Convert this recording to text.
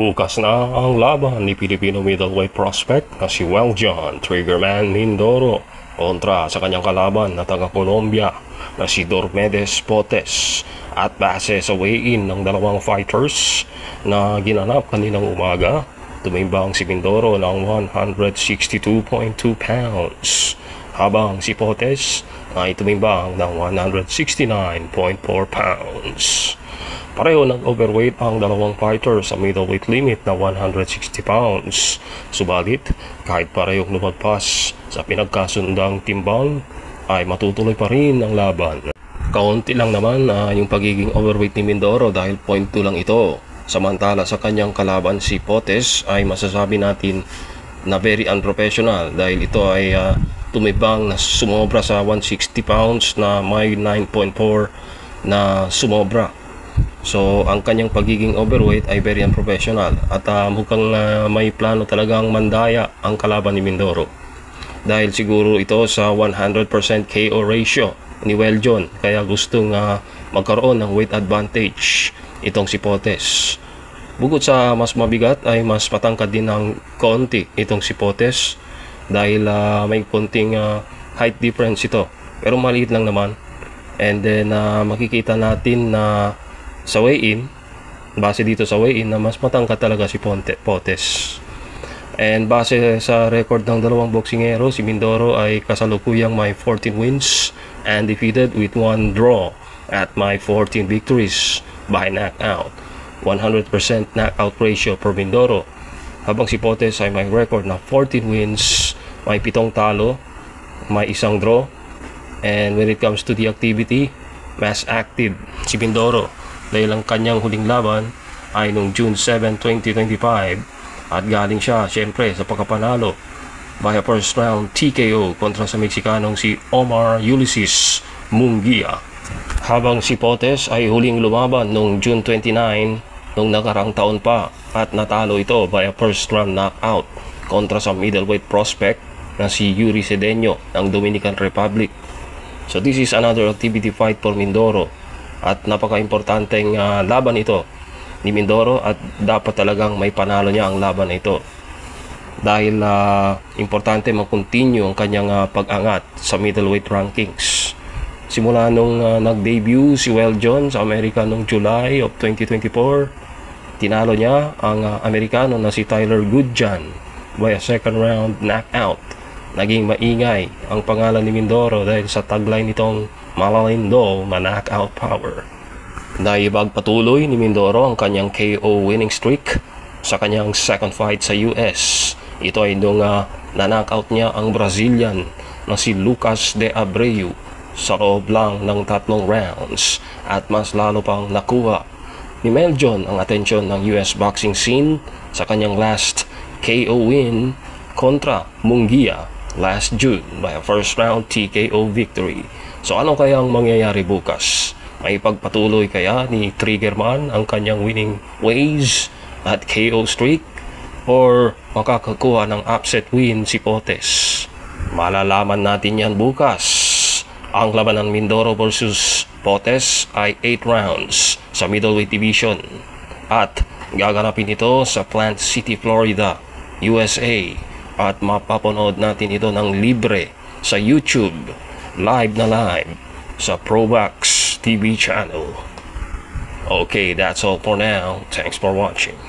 Bukas na ang laban ni Filipino middleweight prospect na si Weljon Triggerman Mindoro kontra sa kanyang kalaban na taga-Colombia na si Dormedes Potes. At base sa weigh-in ng dalawang fighters na ginanap kaninang umaga, tumimbang si Mindoro ng 162.2 pounds habang si Potes ay tumimbang ng 169.4 pounds. Pareho nag-overweight ang dalawang fighter sa middleweight limit na 160 pounds. Subalit, kahit parehong lumagpas sa pinagkasundang timbang, ay matutuloy pa rin ang laban. Kaunti lang naman yung pagiging overweight ni Mindoro dahil 0.2 lang ito. Samantala sa kanyang kalaban si Potes ay masasabi natin na very unprofessional dahil ito ay tumibang na sumobra sa 160 pounds na may 9.4 na sumobra. So, ang kanyang pagiging overweight ay very unprofessional at mukhang may plano talagang mandaya ang kalaban ni Mindoro. Dahil siguro ito sa 100% KO ratio ni Weljon, kaya gustong magkaroon ng weight advantage itong si Potes. Bukod sa mas mabigat ay mas patangkad din ng konti itong si Potes dahil may konting height difference ito. Pero maliit lang naman. And then makikita natin na sa weigh-in, base dito sa weigh-in na mas matangkad talaga si Potes. And base sa record ng dalawang boksingero, si Mindoro ay kasalukuyang may 14 wins and defeated with 1 draw at may 14 victories by knockout. 100% knockout ratio per Mindoro. Habang si Potes ay may record na 14 wins, may 7 talo, may 1 draw. And when it comes to the activity, mas active si Mindoro dahil ang kanyang huling laban ay noong June 7, 2025 at galing siya syempre sa pagkapanalo by a first round TKO kontra sa Meksikanong si Omar Ulysses Munguia. Habang si Potes ay huling lumaban noong June 29 noong nakarang taon pa at natalo ito by a first round knockout kontra sa middleweight prospect na si Yuri Cedeno ng Dominican Republic. So this is another activity fight for Mindoro at napaka-importanteng laban ito ni Mindoro at dapat talagang may panalo niya ang laban na ito dahil importante mag-continue ang kanyang pag-angat sa middleweight rankings. Simula nung nag-debut si Weljon sa Amerika noong July of 2024, tinalo niya ang Amerikano na si Tyler Goodjan by a second round knockout. Naging maingay ang pangalan ni Mindoro dahil sa tagline nitong Malalindo Knockout Power. Dahil pagpatuloy ni Mindoro ang kanyang KO winning streak sa kanyang second fight sa US. Ito ay nung na-knockout niya ang Brazilian na si Lucas de Abreu sa loob lang ng 3 rounds at mas lalo pang nakuha ni Weljon ang atensyon ng US boxing scene sa kanyang last KO win kontra Munguia last June by a first round TKO victory. So ano kaya ang mangyayari bukas? May pagpatuloy kaya ni Triggerman ang kanyang winning ways at KO streak or makakakuha ng upset win si Potes? Malalaman natin yan bukas. Ang labanan Mindoro versus Potes ay 8 rounds sa middleweight division at gaganapin ito sa Plant City, Florida, USA at mapapanood natin ito ng libre sa YouTube, live na live sa Probox TV channel. Okay, that's all for now. Thanks for watching.